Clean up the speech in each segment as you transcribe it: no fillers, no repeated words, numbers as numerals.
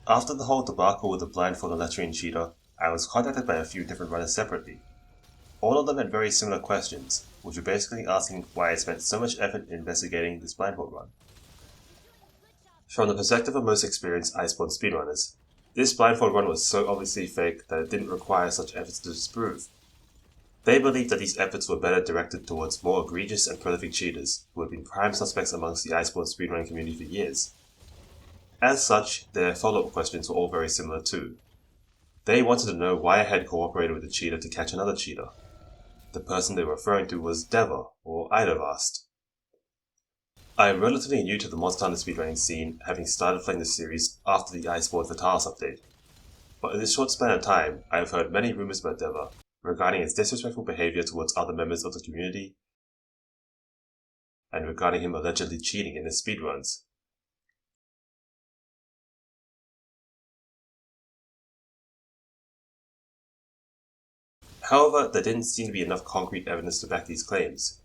After the whole debacle with the blindfold alatreon cheater, I was contacted by a few different runners separately. All of them had very similar questions, which were basically asking why I spent so much effort in investigating this blindfold run. From the perspective of most experienced Iceborne speedrunners, this blindfold run was so obviously fake that it didn't require such efforts to disprove. They believed that these efforts were better directed towards more egregious and prolific cheaters who had been prime suspects amongst the Iceborne speedrunning community for years. As such, their follow-up questions were all very similar too. They wanted to know why I had cooperated with the cheater to catch another cheater. The person they were referring to was Deva, or Idavast. I am relatively new to the Monster Hunter speedrunning scene, having started playing the series after the Iceborne Fatalis update. But in this short span of time, I have heard many rumors about Deva, regarding its disrespectful behavior towards other members of the community, and regarding him allegedly cheating in his speedruns. However, there didn't seem to be enough concrete evidence to back these claims.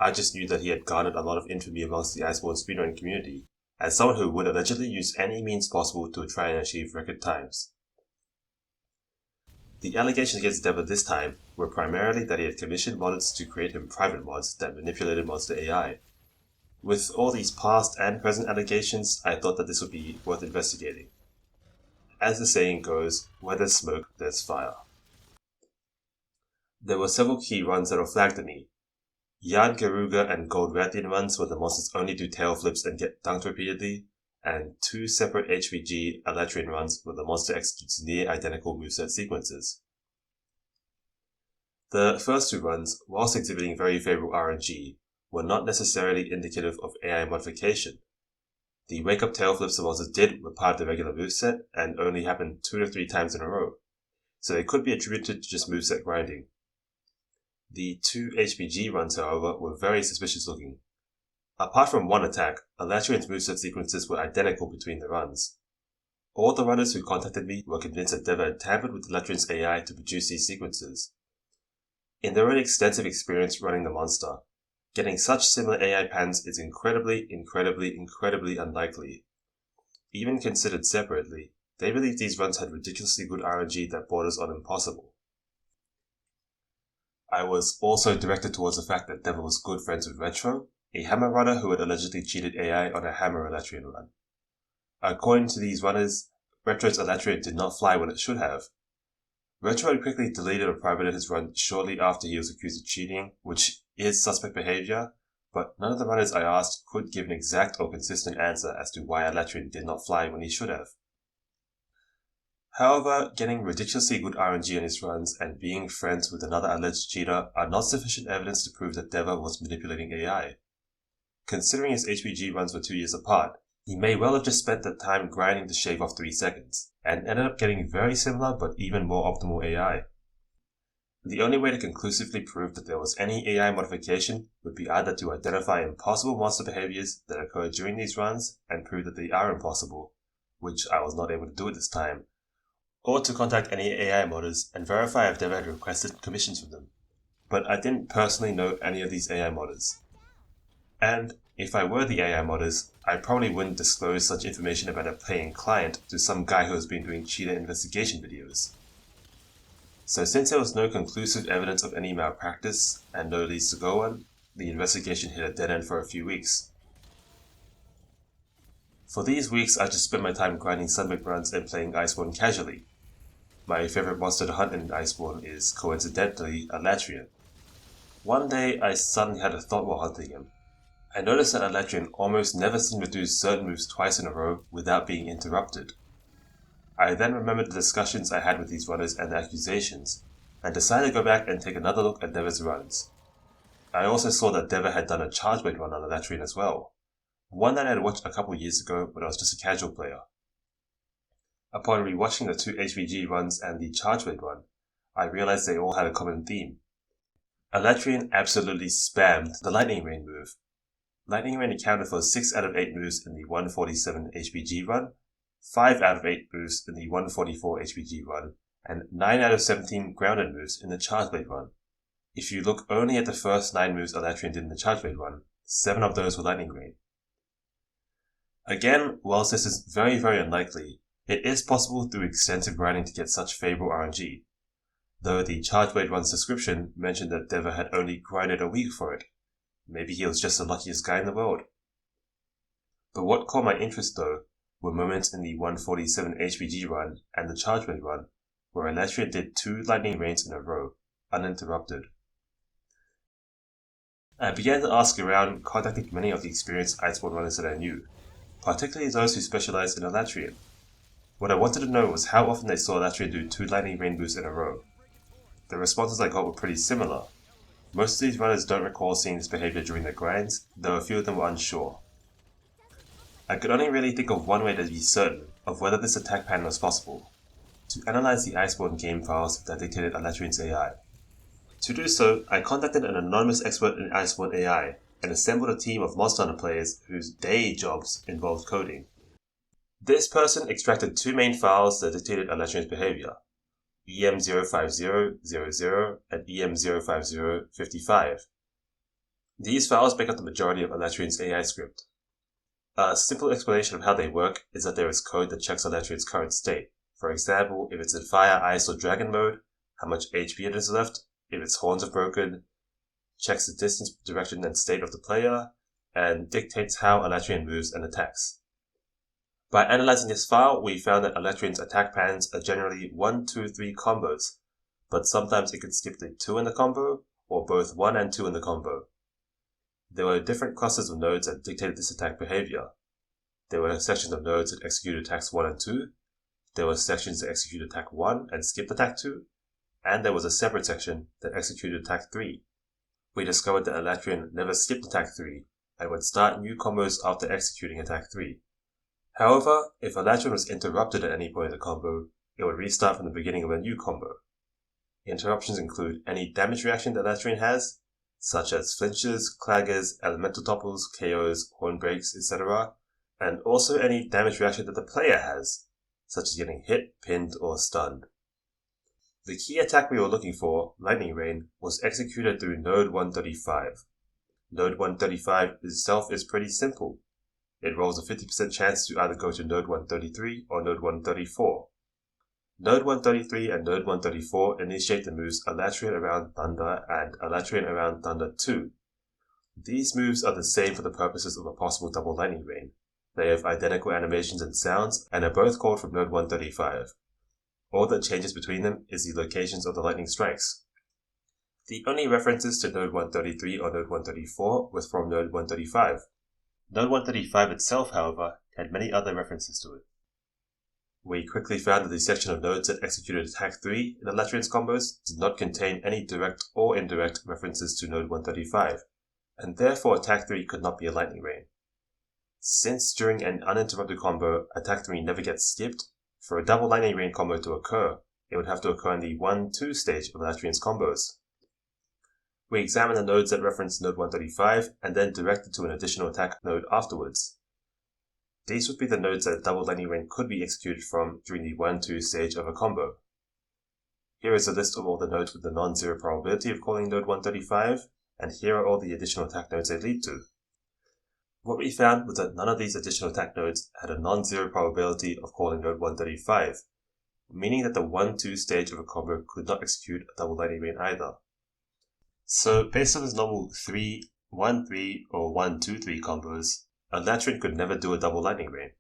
I just knew that he had garnered a lot of infamy amongst the Iceborne speedrunning community, as someone who would allegedly use any means possible to try and achieve record times. The allegations against Deva this time were primarily that he had commissioned modders to create him private mods that manipulated monster AI. With all these past and present allegations, I thought that this would be worth investigating. As the saying goes, where there's smoke, there's fire. There were several key runs that were flagged to me. Yard Garuga and Gold Rathian runs where the monsters only do tail flips and get dunked repeatedly, and two separate HVG alatreon runs where the monster executes near identical moveset sequences. The first two runs, whilst exhibiting very favorable RNG, were not necessarily indicative of AI modification. The wake-up tail flips the monsters did were part of the regular moveset and only happened 2 to 3 times in a row, so they could be attributed to just moveset grinding. The two HVG runs, however, were very suspicious looking. Apart from one attack, alatreon's moveset sequences were identical between the runs. All the runners who contacted me were convinced that Deva had tampered with alatreon's AI to produce these sequences. In their own extensive experience running the monster, getting such similar AI patterns is incredibly unlikely. Even considered separately, they believe these runs had ridiculously good RNG that borders on impossible. I was also directed towards the fact that Deva was good friends with Retrou, a hammer runner who had allegedly cheated AI on a hammer alatreon run. According to these runners, Retrou's alatreon did not fly when it should have. Retrou had quickly deleted or privated his run shortly after he was accused of cheating, which is suspect behavior, but none of the runners I asked could give an exact or consistent answer as to why alatreon did not fly when he should have. However, getting ridiculously good RNG on his runs and being friends with another alleged cheater are not sufficient evidence to prove that Deva was manipulating AI. Considering his HVG runs were 2 years apart, he may well have just spent that time grinding to shave off 3 seconds, and ended up getting very similar but even more optimal AI. The only way to conclusively prove that there was any AI modification would be either to identify impossible monster behaviors that occur during these runs and prove that they are impossible, which I was not able to do at this time, or to contact any AI modders and verify if Deva had requested commissions from them. But I didn't personally know any of these AI modders. And if I were the AI modders, I probably wouldn't disclose such information about a paying client to some guy who has been doing cheater investigation videos. So since there was no conclusive evidence of any malpractice and no leads to go on, the investigation hit a dead end for a few weeks. For these weeks, I just spent my time grinding Sunbreak runs and playing Iceborne casually. My favorite monster to hunt in Iceborne is, coincidentally, alatreon. One day, I suddenly had a thought while hunting him. I noticed that alatreon almost never seemed to do certain moves twice in a row without being interrupted. I then remembered the discussions I had with these runners and the accusations, and decided to go back and take another look at Deva's runs. I also saw that Deva had done a charge blade run on alatreon as well, one that I had watched a couple years ago when I was just a casual player. Upon rewatching the 2 HVG runs and the charge blade run, I realized they all had a common theme. Alatreon absolutely spammed the Lightning Rain move. Lightning Rain accounted for 6 out of 8 moves in the 147 HVG run, 5 out of 8 moves in the 144 HVG run, and 9 out of 17 grounded moves in the charge blade run. If you look only at the first 9 moves alatreon did in the charge blade run, 7 of those were Lightning Rain. Again, whilst this is very unlikely, It is possible through extensive grinding to get such favorable RNG, though the charge weight run's description mentioned that Deva had only grinded a week for it. Maybe he was just the luckiest guy in the world. But what caught my interest though were moments in the 147 HPG run and the charge weight run where alatreon did 2 lightning rains in a row, uninterrupted. I began to ask around, contacting many of the experienced Iceborne runners that I knew, particularly those who specialized in alatreon. What I wanted to know was how often they saw alatreon do 2 lightning rain boosts in a row. The responses I got were pretty similar. Most of these runners don't recall seeing this behavior during their grinds, though a few of them were unsure. I could only really think of one way to be certain of whether this attack pattern was possible: to analyze the Iceborne game files that dictated alatreon's AI. To do so, I contacted an anonymous expert in Iceborne AI and assembled a team of Monster Hunter players whose day jobs involved coding. This person extracted 2 main files that dictated alatreon's behavior: EM05000 and EM05055. These files make up the majority of alatreon's AI script. A simple explanation of how they work is that there is code that checks alatreon's current state. For example, if it's in fire, ice, or dragon mode, how much HP it is left, if its horns are broken, checks the distance, direction, and state of the player, and dictates how alatreon moves and attacks. By analyzing this file, we found that alatreon's attack patterns are generally 1, 2, 3 combos, but sometimes it could skip the 2 in the combo, or both 1 and 2 in the combo. There were different clusters of nodes that dictated this attack behavior. There were sections of nodes that executed attacks 1 and 2, there were sections that executed attack 1 and skipped attack 2, and there was a separate section that executed attack 3. We discovered that alatreon never skipped attack 3 and would start new combos after executing attack 3. However, if alatreon was interrupted at any point in the combo, it would restart from the beginning of a new combo. Interruptions include any damage reaction that alatreon has, such as flinches, claggers, elemental topples, KOs, horn breaks, etc., and also any damage reaction that the player has, such as getting hit, pinned, or stunned. The key attack we were looking for, Lightning Rain, was executed through node 135. Node 135 itself is pretty simple. It rolls a 50% chance to either go to node 133 or node 134. Node 133 and node 134 initiate the moves Alatreon Around Thunder and Alatreon Around Thunder 2. These moves are the same for the purposes of a possible double lightning rain. They have identical animations and sounds and are both called from node 135. All that changes between them is the locations of the lightning strikes. The only references to node 133 or node 134 was from node 135. Node 135 itself, however, had many other references to it. We quickly found that the section of nodes that executed attack 3 in Alatreon's combos did not contain any direct or indirect references to node 135, and therefore attack 3 could not be a lightning rain. Since during an uninterrupted combo, attack 3 never gets skipped, for a double lightning rain combo to occur, it would have to occur in the 1-2 stage of Alatreon's combos. We examined the nodes that referenced node 135 and then directed to an additional attack node afterwards. These would be the nodes that a double lightning rain could be executed from during the 1-2 stage of a combo. Here is a list of all the nodes with the non-zero probability of calling node 135, and here are all the additional attack nodes they lead to. What we found was that none of these additional attack nodes had a non-zero probability of calling node 135, meaning that the 1-2 stage of a combo could not execute a double lightning rain either. So, based on his normal 3-1-3 or 1-2-3 combos, Alatreon could never do a double lightning rain.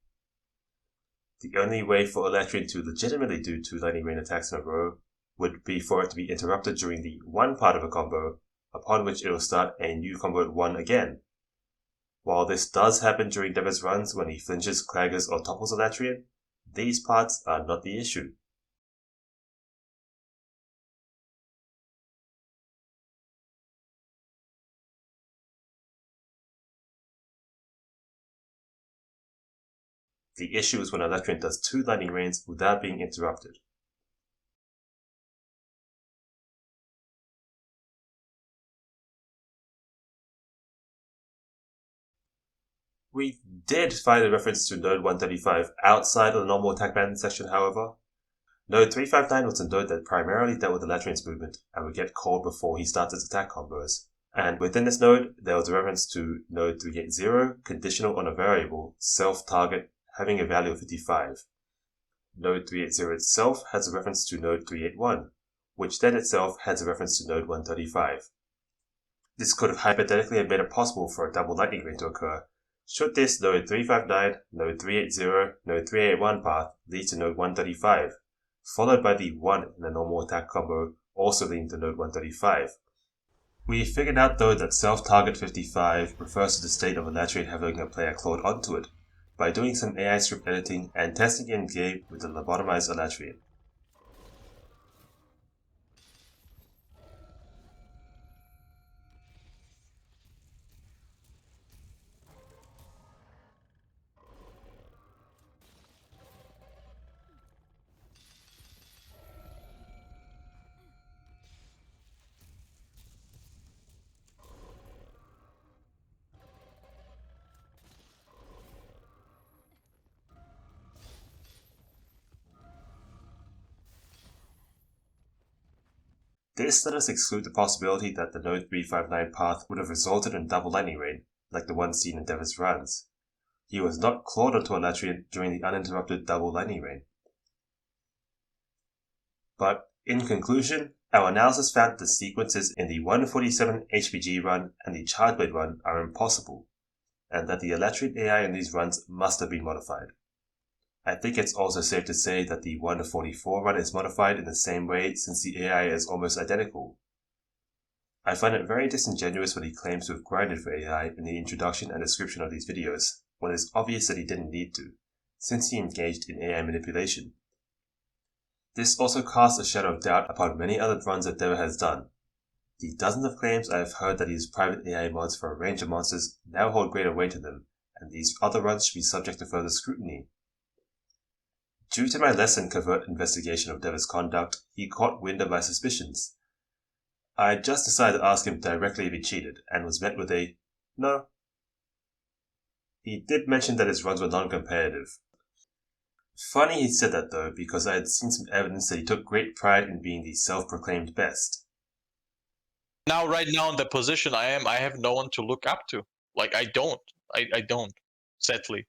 The only way for Alatreon to legitimately do 2 lightning rain attacks in a row would be for it to be interrupted during the 1 part of a combo, upon which it will start a new combo at 1 again. While this does happen during Deva's runs when he flinches, claggers, or topples Alatreon, these parts are not the issue. The issue is when Alatreon does 2 lightning rains without being interrupted. We did find a reference to node 135 outside of the normal attack pattern section, however. Node 359 was a node that primarily dealt with Alatreon's movement and would get called before he starts his attack combos. And within this node, there was a reference to node 380, conditional on a variable, self-target, having a value of 55. node 380 itself has a reference to node 381, which then itself has a reference to node 135. This could have hypothetically made it possible for a double lightning rain to occur, should this node 359, node 380, node 381 path lead to node 135, followed by the 1 in a normal attack combo also leading to node 135. We figured out though that self-target 55 refers to the state of alatreon having a player clawed onto it, by doing some AI script editing and testing it in game with the lobotomized alatreon. This let us exclude the possibility that the node 359 path would have resulted in double lightning rain, like the one seen in Deva's runs. He was not clawed onto alatreon during the uninterrupted double lightning rain. But, in conclusion, our analysis found that the sequences in the 147 HPG run and the Chargeblade run are impossible, and that the alatreon AI in these runs must have been modified. I think it's also safe to say that the 144 run is modified in the same way since the AI is almost identical. I find it very disingenuous when he claims to have grinded for AI in the introduction and description of these videos, when it is obvious that he didn't need to, since he engaged in AI manipulation. This also casts a shadow of doubt upon many other runs that Deva has done. The dozens of claims I have heard that he used private AI mods for a range of monsters now hold greater weight to them, and these other runs should be subject to further scrutiny. Due to my less than covert investigation of Deva's conduct, he caught wind of my suspicions. I just decided to ask him directly if he cheated, and was met with a no. He did mention that his runs were non-competitive. Funny he said that though, because I had seen some evidence that he took great pride in being the self-proclaimed best. Right now in the position I am, I have no one to look up to. Like, I don't, sadly.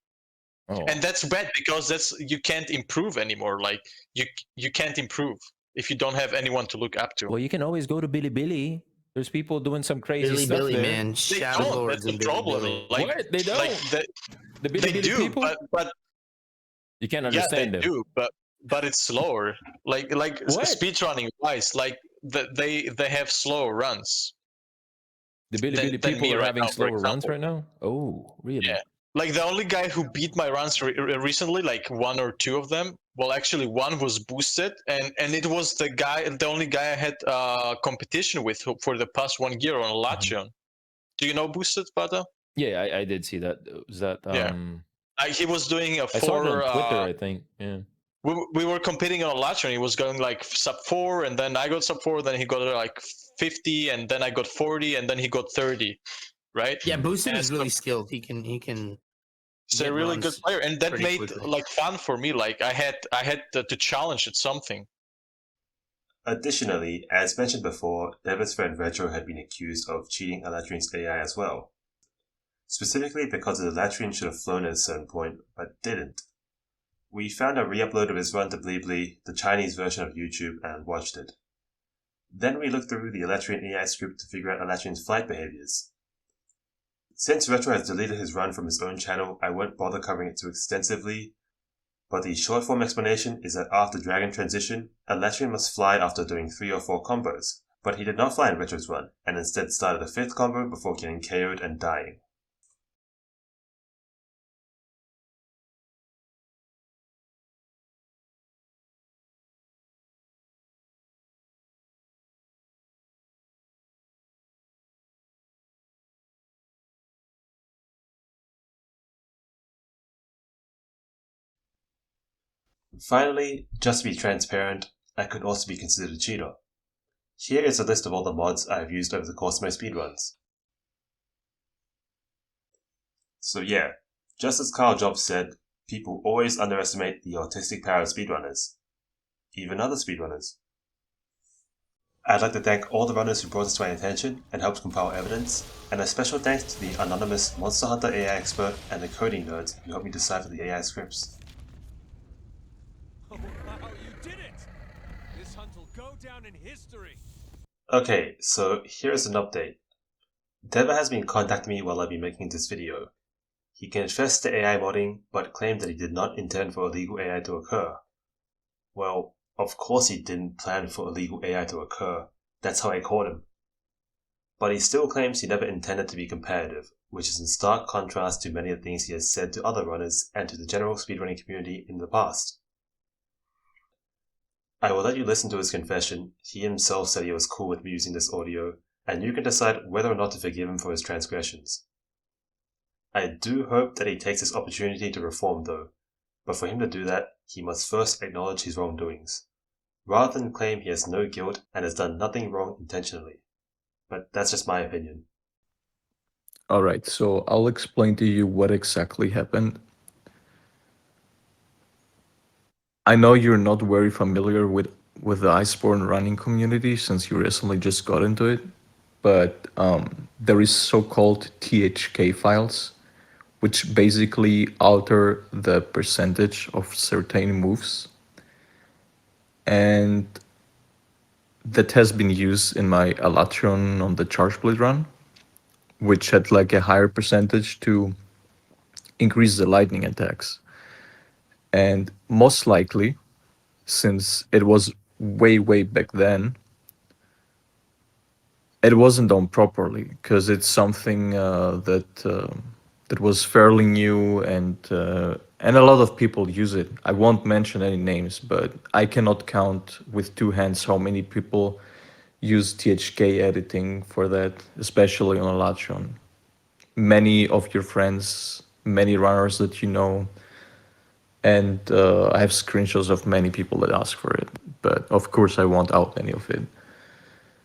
Oh. And that's bad because you can't improve anymore. Like, you can't improve if you don't have anyone to look up to. Well, you can always go to Bilibili. There's people doing some crazy stuff Billy, there. man, They Shadow don't. Lords That's and the problem. Billy. Like, What? They don't. Like The they Bilibili do, people. but You can't yeah, understand they them. do, but it's slower. Like What? speedrunning wise, like they have slower runs. The Bilibili than people me are right having now, for slower runs example. right now. Oh, really? Yeah. Like the only guy who beat my runs recently, like one or two of them. Well, actually, one was boosted, and it was the only guy I had competition with for the past 1 year on alatreon. Do you know boosted, Pata? Yeah, I did see that. Was that Yeah. He was doing a 4. I saw it on Twitter, I think. Yeah. We were competing on alatreon. He was going like sub 4, and then I got sub 4. Then he got like 50, and then I got 40, and then he got 30. Right? Yeah, Boosted And is really skilled. He can. He's a really good player, and that made quickly. like fun for me. Like I had to challenge at something. Additionally, as mentioned before, Deva's friend Retrou had been accused of cheating alatreon's AI as well. Specifically because the alatreon should have flown at a certain point, but didn't. We found a re-upload of his run to Blibli, the Chinese version of YouTube, and watched it. Then we looked through the alatreon AI script to figure out alatreon's flight behaviors. Since Retrou has deleted his run from his own channel, I won't bother covering it too extensively, but the short form explanation is that after Dragon Transition, alatreon must fly after doing 3 or 4 combos, but he did not fly in Retrou's run, and instead started a 5th combo before getting KO'd and dying. Finally, just to be transparent, I could also be considered a cheater. Here is a list of all the mods I have used over the course of my speedruns. So yeah, just as Carl Jobs said, people always underestimate the autistic power of speedrunners. Even other speedrunners. I'd like to thank all the runners who brought this to my attention and helped compile evidence, and a special thanks to the anonymous Monster Hunter AI expert and the coding nerds who helped me decipher the AI scripts. go down in history. Okay, so here's an update. Deva has been contacting me while I've been making this video. He confessed to AI modding, but claimed that he did not intend for illegal AI to occur. Well, of course he didn't plan for illegal AI to occur. That's how I caught him. But he still claims he never intended to be competitive, which is in stark contrast to many of the things he has said to other runners and to the general speedrunning community in the past. I will let you listen to his confession. He himself said he was cool with me using this audio, and you can decide whether or not to forgive him for his transgressions. I do hope that he takes this opportunity to reform though, but for him to do that, he must first acknowledge his wrongdoings, rather than claim he has no guilt and has done nothing wrong intentionally. But that's just my opinion. All right, so I'll explain to you what exactly happened. I know you're not very familiar with the Iceborne running community since you recently just got into it, but there is so-called THK files, which basically alter the percentage of certain moves, and that has been used in my alatreon on the charge blade run, which had like a higher percentage to increase the lightning attacks. And most likely, since it was way back then, it wasn't done properly because it's something that was fairly new, and a lot of people use it. I won't mention any names, but I cannot count with two hands how many people use THK editing for that, especially on alatreon. Many of your friends, many runners that you know, and I have screenshots of many people that ask for it, but of course I won't out any of it.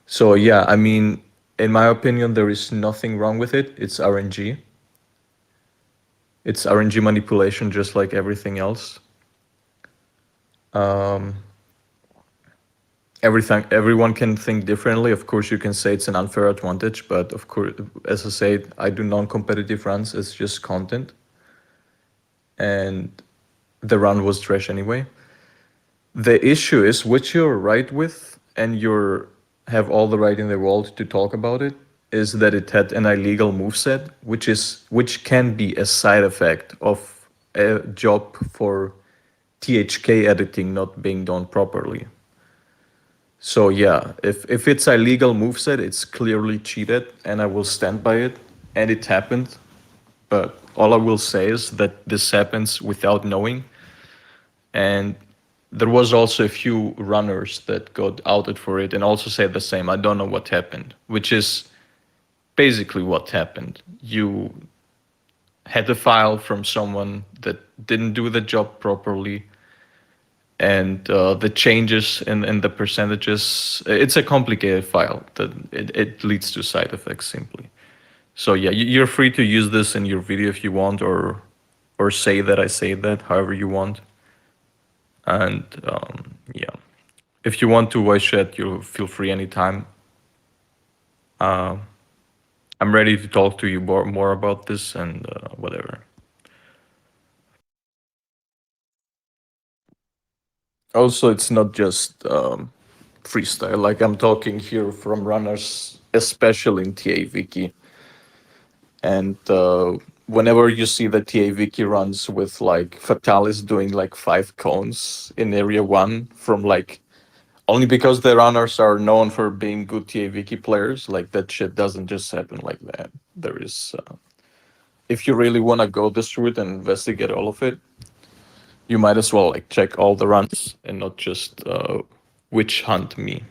So yeah, I mean, in my opinion, there is nothing wrong with it. It's RNG. It's RNG manipulation, just like everything else. Everyone can think differently. Of course, you can say it's an unfair advantage, but of course, as I said, I do non-competitive runs. It's just content, and the run was trash anyway. The issue is, which you're right with, and you have all the right in the world to talk about it, is that it had an illegal moveset, which can be a side effect of a job for THK editing not being done properly. So yeah, if it's a legal moveset, it's clearly cheated, and I will stand by it, and it happened. But all I will say is that this happens without knowing, and there was also a few runners that got outed for it and also said the same. I don't know what happened, which is basically what happened. You had a file from someone that didn't do the job properly, and the changes in the percentages, it's a complicated file that it leads to side effects simply. So yeah, you're free to use this in your video if you want, or say that I say that, however you want. And yeah, if you want to voice chat, you feel free anytime. I'm ready to talk to you more about this and whatever. Also, it's not just freestyle. Like, I'm talking here from runners, especially in TA Wiki. And whenever you see the TA Wiki runs with like Fatalis doing like 5 cones in area 1 from like, only because the runners are known for being good TA Wiki players, like that shit doesn't just happen like that. There is, if you really want to go this route and investigate all of it, you might as well like check all the runs and not just witch hunt me.